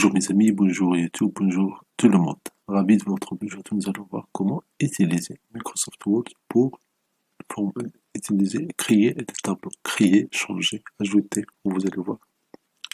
Bonjour mes amis, bonjour YouTube, bonjour tout le monde. Ravi de vous retrouver. Aujourd'hui, nous allons voir comment utiliser Microsoft Word pour créer des tableaux, créer, changer, ajouter. Vous allez voir,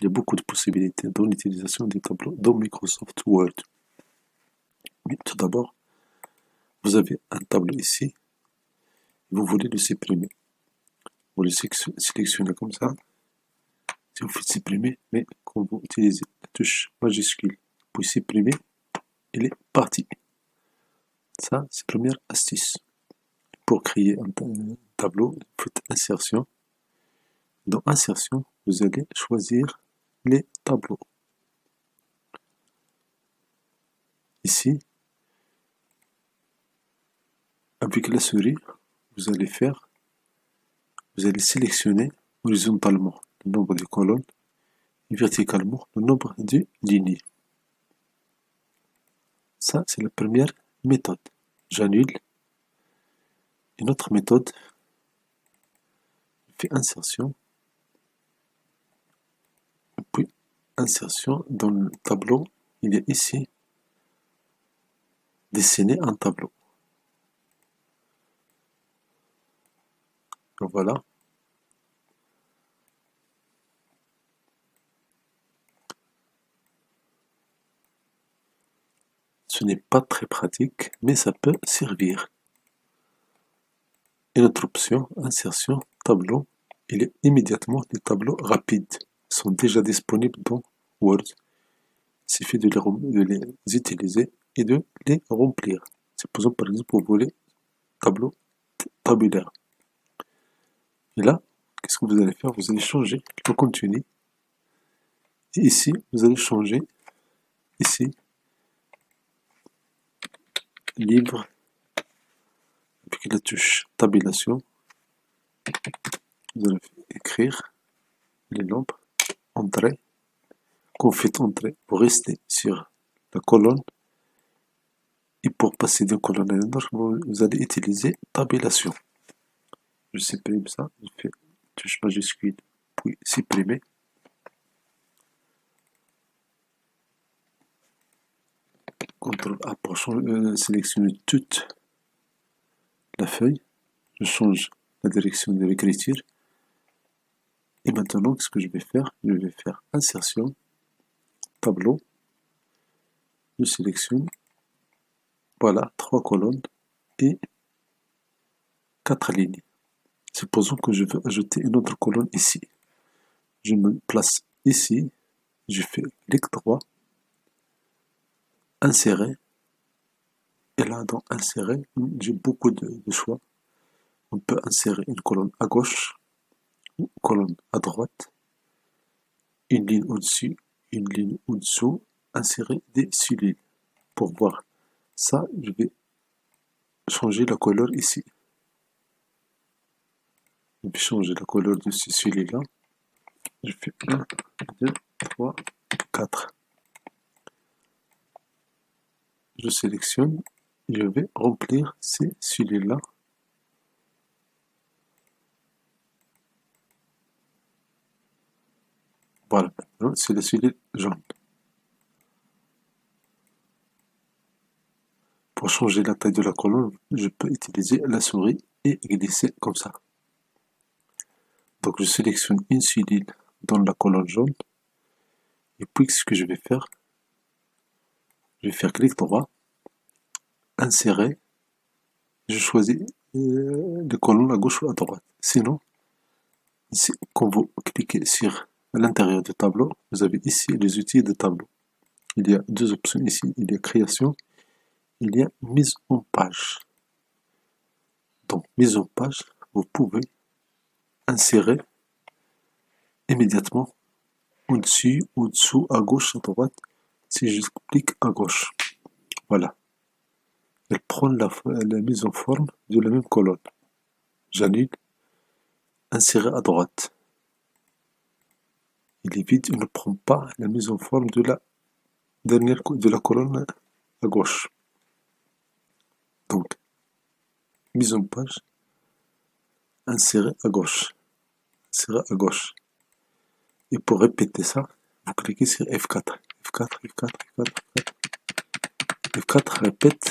il y a beaucoup de possibilités dans l'utilisation des tableaux dans Microsoft Word. Mais tout d'abord, vous avez un tableau ici, vous voulez le supprimer. Vous le sélectionnez comme ça. Si vous faites supprimer, mais quand vous utilisez la touche majuscule pour supprimer, il est parti. Ça, c'est la première astuce. Pour créer un tableau, faites insertion. Dans insertion, vous allez choisir les tableaux. Ici, avec la souris, vous allez sélectionner horizontalement le nombre de colonnes et verticalement le nombre de lignes. Ça, c'est la première méthode. J'annule. Une autre méthode, je fais insertion. Puis, insertion dans le tableau, il y a ici dessiner un tableau. Voilà. Ce n'est pas très pratique, mais ça peut servir. Une autre option, insertion, tableau. Il y a immédiatement des tableaux rapides. Ils sont déjà disponibles dans Word. Il suffit de les utiliser et de les remplir. Supposons par exemple vous voulez tableau tabulaire. Et là, qu'est-ce que vous allez faire? Vous allez changer le contenu. Et ici, vous allez changer ici livre avec la touche tabulation. Vous allez écrire les nombres, entrée. Quand vous faites entrée, vous restez sur la colonne. Et pour passer d'une colonne à une autre, vous allez utiliser tabulation. Je supprime ça, je fais touche majuscule, puis supprimer. CTRL A pour sélectionner toute la feuille. Je change la direction de l'écriture. Et maintenant, ce que je vais faire insertion, tableau. Je sélectionne, voilà, 3 colonnes et 4 lignes. Supposons que je veux ajouter une autre colonne ici. Je me place ici, je fais clic droit, insérer, et là dans insérer, j'ai beaucoup de choix. On peut insérer une colonne à gauche, une colonne à droite, une ligne au-dessus, une ligne au-dessous, insérer des cellules. Pour voir ça, je vais changer la couleur ici. Je vais changer la couleur de celui-là. Je fais 1, 2, 3, 4. Je sélectionne, je vais remplir ces cellules-là. Voilà, c'est la cellule jaune. Pour changer la taille de la colonne, je peux utiliser la souris et glisser comme ça. Donc je sélectionne une cellule dans la colonne jaune. Et puis ce que je vais faire clic droit, insérer. Je choisis les colonnes à gauche ou à droite. Sinon, ici, quand vous cliquez sur l'intérieur du tableau, vous avez ici les outils de tableau. Il y a deux options ici. Il y a création, il y a mise en page. Donc, mise en page, vous pouvez insérer immédiatement au-dessus, au-dessous, à gauche, à droite. Si je clique à gauche, voilà. Elle prend la mise en forme de la même colonne. J'annule. Insérer à droite. Il est vide, il ne prend pas la mise en forme de la dernière de la colonne à gauche. Donc, mise en page, insérer à gauche. Insérer à gauche. Et pour répéter ça, vous cliquez sur F4. F4, F4, F4, F4. F4 répète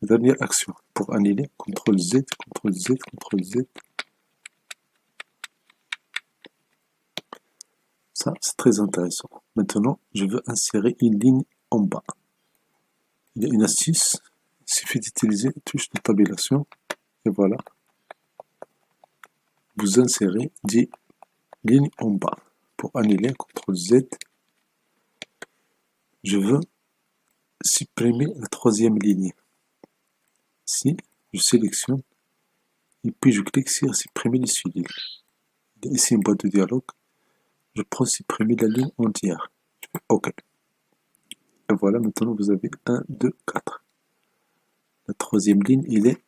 la dernière action. Pour annuler, CTRL Z, CTRL Z, CTRL Z. Ça, c'est très intéressant. Maintenant, je veux insérer une ligne en bas. Il y a une astuce. Il suffit d'utiliser la touche de tabulation. Et voilà. Vous insérez 10 lignes en bas. Pour annuler, CTRL Z. Je veux supprimer la troisième ligne. Ici, je sélectionne. Et puis je clique sur supprimer les sous-lignes. Il y a ici une boîte de dialogue. Je prends supprimer la ligne entière. Je fais OK. Et voilà, maintenant vous avez 1, 2, 4. La troisième ligne, il est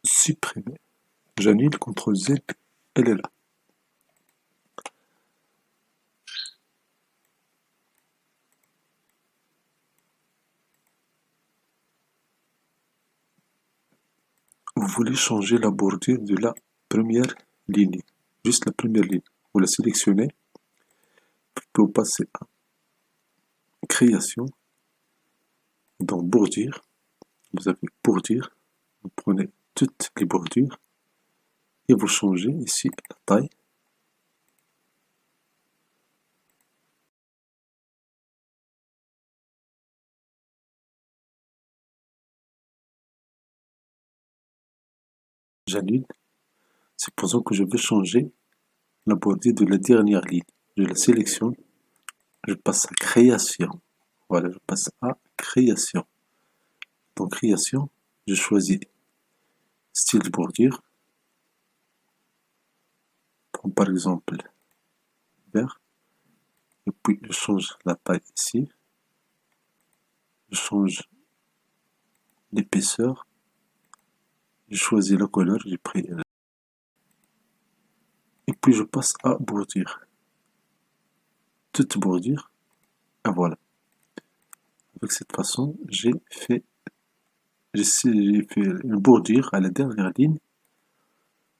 supprimée. J'annule, CTRL Z, elle est là. Vous voulez changer la bordure de la première ligne. Juste la première ligne. Vous la sélectionnez. Vous passer à création. Dans bordure. Vous avez bordure. Vous prenez toutes les bordures. Et vous changez ici la taille. J'annule. Supposons que je veux changer la bordure de la dernière ligne. Je la sélectionne. Je passe à création. Voilà, je passe à création. Dans création, je choisis style de bordure. Prends par exemple vert. Et puis je change la taille ici. Je change l'épaisseur. Je choisis la couleur. J'ai pris. Et puis je passe à bordure. Toute bordure. Et voilà. Avec cette façon, j'ai fait une bordure à la dernière ligne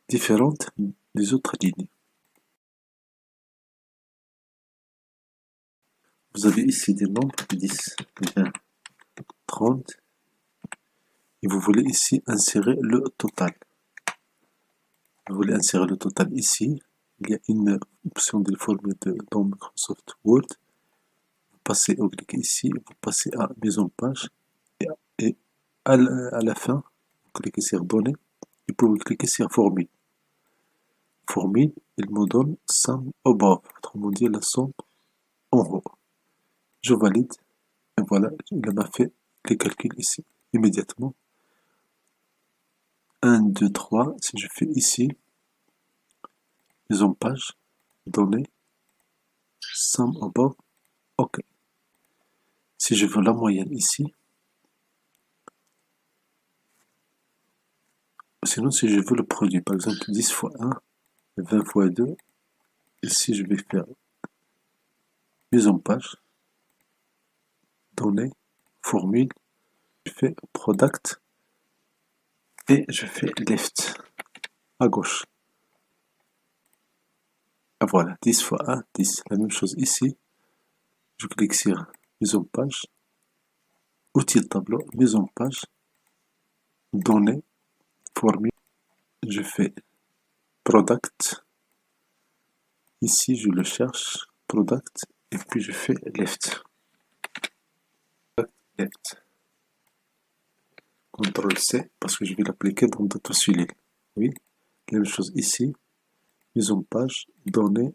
différente des autres lignes. Vous avez ici des nombres 10, 20, 30 et vous voulez ici insérer le total. Vous voulez insérer le total ici. Il y a une option de formule dans Microsoft Word. Vous passez au clic ici, vous passez à mise en page et à la fin, vous cliquez sur données et puis vous cliquez sur formule. Formule, il me donne sum above, autrement dit la somme en haut. Je valide et voilà, il m'a fait les calculs ici immédiatement. 1, 2, 3, si je fais ici, mise en page, données, sum above, OK. Si je veux la moyenne ici, sinon si je veux le produit, par exemple 10 fois 1, 20 fois 2, ici je vais faire mise en page, données, formule, je fais product et je fais left à gauche. Et voilà, 10 fois 1, 10. La même chose ici. Je clique sur mise en page, outil de tableau, mise en page, données, formule, je fais product. Ici, je le cherche, product, et puis je fais left. Left. CTRL C, parce que je vais l'appliquer dans d'autres cellules. Oui, la même chose ici, mise en page, données,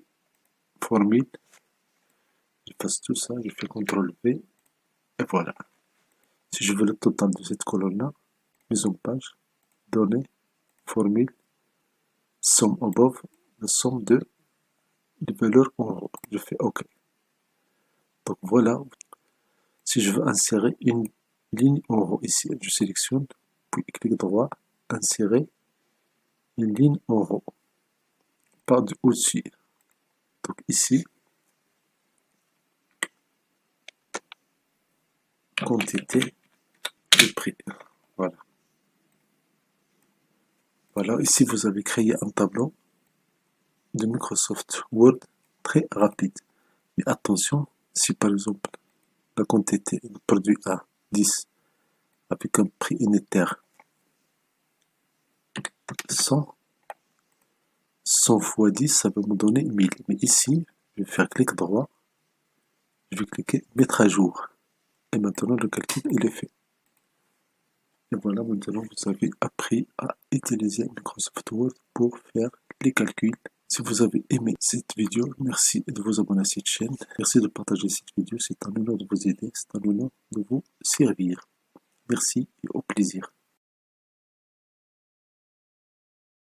formule. Je passe tout ça, je fais CTRL V, et voilà. Si je veux le total de cette colonne-là, mise en page, données, formule, sum above, la somme de les valeurs en haut. Je fais OK. Donc voilà. Si je veux insérer une ligne en haut ici, je sélectionne, puis clic droit, insérer une ligne en haut, pas de au-dessus. Donc ici, quantité de prix. Voilà. Voilà, ici vous avez créé un tableau de Microsoft Word très rapide. Mais attention, Si par exemple, la quantité de produit A, 10, avec un prix unitaire 100, 100 fois 10, ça va me donner 1000. Mais ici, je vais faire clic droit, je vais cliquer mettre à jour. Et maintenant, le calcul, il est fait. Et voilà, maintenant, vous avez appris à utiliser Microsoft Word pour faire les calculs. Si vous avez aimé cette vidéo, merci de vous abonner à cette chaîne. Merci de partager cette vidéo. C'est un honneur de vous aider. C'est un honneur de vous servir. Merci et au plaisir.